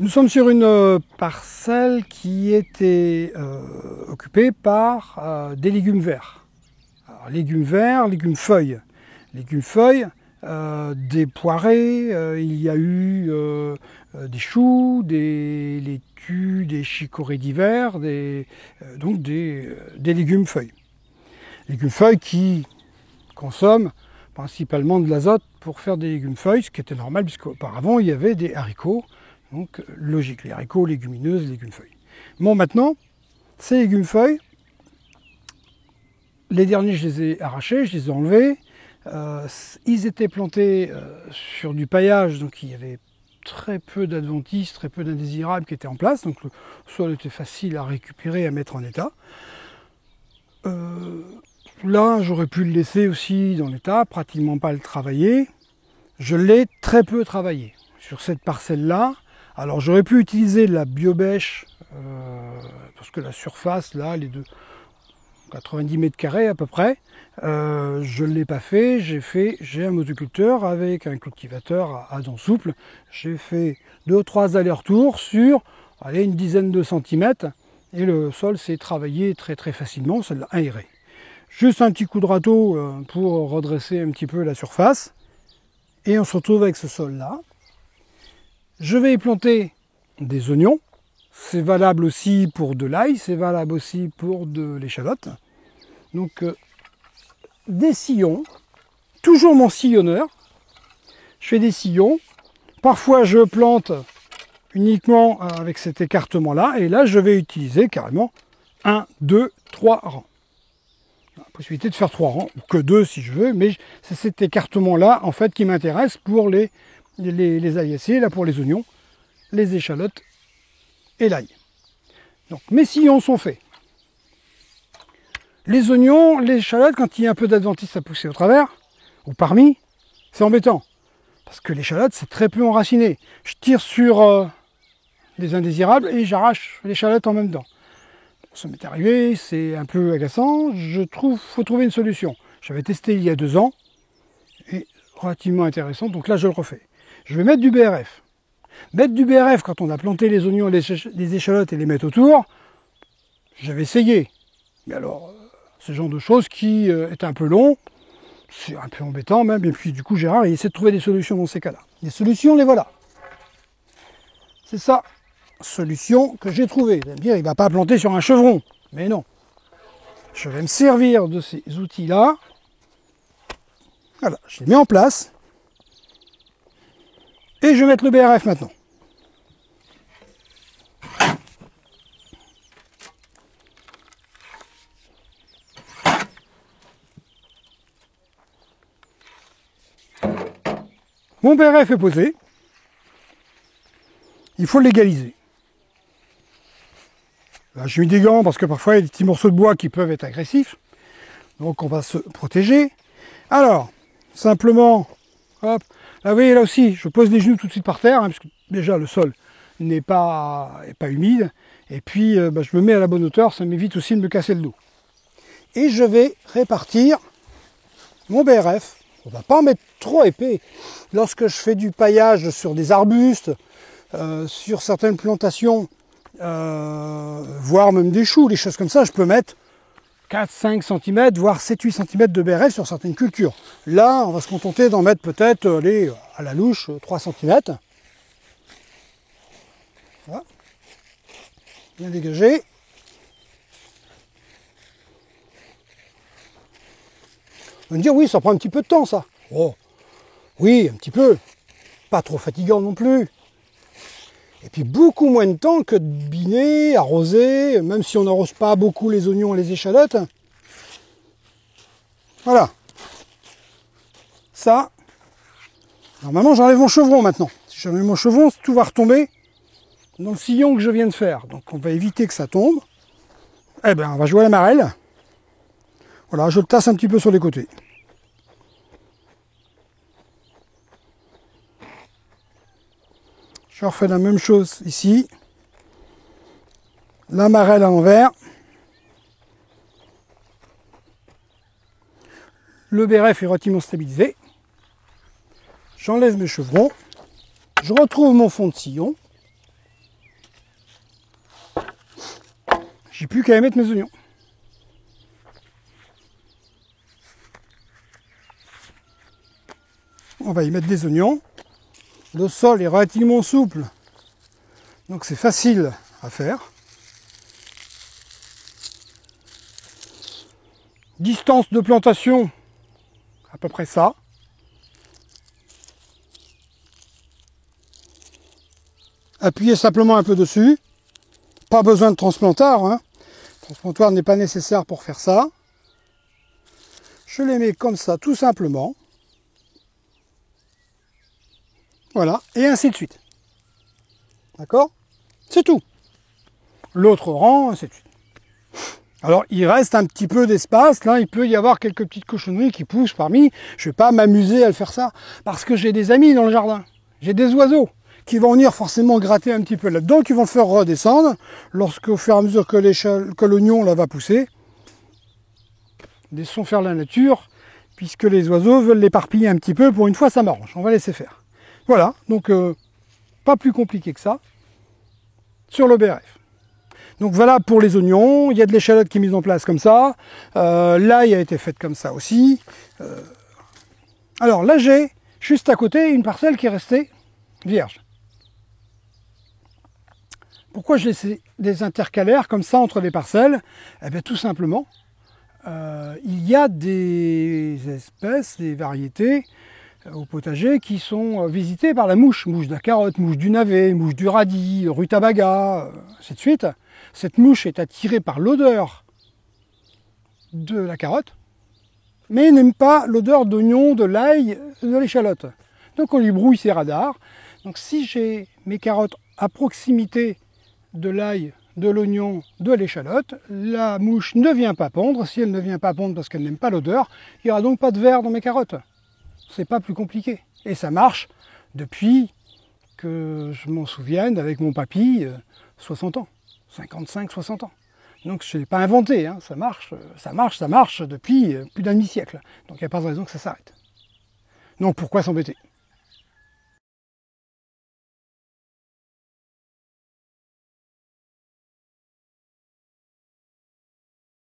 Nous sommes sur une parcelle qui était occupée par des légumes verts. Alors, légumes verts, légumes feuilles. Légumes feuilles, des poirées, il y a eu des choux, des laitues, des chicorées d'hiver, donc des légumes feuilles. Légumes feuilles qui consomment principalement de l'azote pour faire des légumes feuilles, ce qui était normal puisqu'auparavant il y avait des haricots. Donc logique, les haricots, légumineuses, légumes feuilles. Bon, maintenant, ces légumes feuilles, les derniers je les ai arrachés, je les ai enlevés. Ils étaient plantés sur du paillage, donc il y avait très peu d'adventices, très peu d'indésirables qui étaient en place, donc le sol était facile à récupérer, à mettre en état. Là, j'aurais pu le laisser aussi dans l'état, pratiquement pas le travailler. Je l'ai très peu travaillé. Sur cette parcelle-là, alors j'aurais pu utiliser la biobêche, parce que la surface, là, les deux, 90 mètres carrés à peu près, je ne l'ai pas fait. J'ai un motoculteur avec un cultivateur à dents souples. J'ai fait 2 ou 3 allers-retours sur une dizaine de centimètres, et le sol s'est travaillé très très facilement, ça l'a aéré. Juste un petit coup de râteau pour redresser un petit peu la surface, et on se retrouve avec ce sol-là. Je vais y planter des oignons, c'est valable aussi pour de l'ail, c'est valable aussi pour de l'échalote. Donc des sillons, toujours mon sillonneur, je fais des sillons, parfois je plante uniquement avec cet écartement-là, et là je vais utiliser carrément 1, 2, 3 rangs. La possibilité de faire 3 rangs, ou que 2 si je veux, mais c'est cet écartement-là en fait qui m'intéresse pour les aillacés, là pour les oignons, les échalotes et l'ail. Donc mes sillons sont faits. Les oignons, les échalotes, quand il y a un peu d'adventice à pousser au travers, ou parmi, c'est embêtant. Parce que l'échalote, c'est très peu enraciné. Je tire sur les indésirables et j'arrache l'échalote en même temps. Ça m'est arrivé, c'est un peu agaçant. Faut trouver une solution. J'avais testé il y a 2 ans, et relativement intéressant, donc là je le refais. Je vais mettre du BRF. Mettre du BRF quand on a planté les oignons, les échalotes et les mettre autour, j'avais essayé. Mais alors, ce genre de choses qui est un peu long, c'est un peu embêtant même, et puis du coup Gérard il essaie de trouver des solutions dans ces cas-là. Les solutions, les voilà. C'est ça, solution que j'ai trouvée. Vous allez me dire, il ne va pas planter sur un chevron, mais non. Je vais me servir de ces outils-là. Voilà, je les mets en place. Et je vais mettre le BRF maintenant. Mon BRF est posé. Il faut l'égaliser. Là, j'ai mis des gants parce que parfois il y a des petits morceaux de bois qui peuvent être agressifs. Donc on va se protéger. Alors, simplement, hop, là vous voyez là aussi, je pose les genoux tout de suite par terre, parce que déjà le sol n'est pas humide. Et puis je me mets à la bonne hauteur, ça m'évite aussi de me casser le dos. Et je vais répartir mon BRF. On ne va pas en mettre trop épais. Lorsque je fais du paillage sur des arbustes, sur certaines plantations, voire même des choux, des choses comme ça, je peux mettre 4-5 cm, voire 7-8 cm de BRF sur certaines cultures. Là, on va se contenter d'en mettre peut-être, à la louche, 3 cm. Voilà. Bien dégagé. On va me dire, oui, ça prend un petit peu de temps, ça. Oh, oui, un petit peu. Pas trop fatigant non plus. Et puis beaucoup moins de temps que de biner, arroser, même si on n'arrose pas beaucoup les oignons et les échalotes. Voilà. Ça, normalement j'enlève mon chevron maintenant. Si j'enlève mon chevron, tout va retomber dans le sillon que je viens de faire. Donc on va éviter que ça tombe. Eh bien, on va jouer à la marelle. Voilà, je le tasse un petit peu sur les côtés. Je refais la même chose ici. La marelle à l'envers. Le BRF est relativement stabilisé. J'enlève mes chevrons. Je retrouve mon fond de sillon. J'ai plus qu'à y mettre mes oignons. On va y mettre des oignons. Le sol est relativement souple, donc c'est facile à faire. Distance de plantation, à peu près ça. Appuyez simplement un peu dessus. Pas besoin de transplanteur, hein. Le transplanteur n'est pas nécessaire pour faire ça. Je les mets comme ça, tout simplement. Voilà, et ainsi de suite. D'accord? C'est tout. L'autre rang, ainsi de suite. Alors, il reste un petit peu d'espace. Là, il peut y avoir quelques petites cochonneries qui poussent parmi. Je ne vais pas m'amuser à le faire ça, parce que j'ai des amis dans le jardin. J'ai des oiseaux qui vont venir forcément gratter un petit peu là-dedans, qui vont le faire redescendre, lorsqu'au fur et à mesure que l'oignon là va pousser. Laissons faire la nature, puisque les oiseaux veulent l'éparpiller un petit peu. Pour une fois, ça m'arrange. On va laisser faire. Voilà, donc pas plus compliqué que ça sur le BRF. Donc voilà pour les oignons, il y a de l'échalote qui est mise en place comme ça, l'ail a été faite comme ça aussi. Alors là j'ai juste à côté une parcelle qui est restée vierge. Pourquoi j'ai laissé des intercalaires comme ça entre les parcelles? Eh bien tout simplement, il y a des espèces, des variétés au potager qui sont visitées par la mouche. Mouche de la carotte, mouche du navet, mouche du radis, rutabaga, ainsi de suite. Cette mouche est attirée par l'odeur de la carotte, mais n'aime pas l'odeur d'oignon, de l'ail, de l'échalote. Donc on lui brouille ses radars. Donc si j'ai mes carottes à proximité de l'ail, de l'oignon, de l'échalote, la mouche ne vient pas pondre. Si elle ne vient pas pondre parce qu'elle n'aime pas l'odeur, il n'y aura donc pas de ver dans mes carottes. C'est pas plus compliqué. Et ça marche depuis que je m'en souvienne avec mon papy, 60 ans, 55, 60 ans. Donc je ne l'ai pas inventé, hein. Ça marche depuis plus d'un demi-siècle. Donc il n'y a pas de raison que ça s'arrête. Donc pourquoi s'embêter?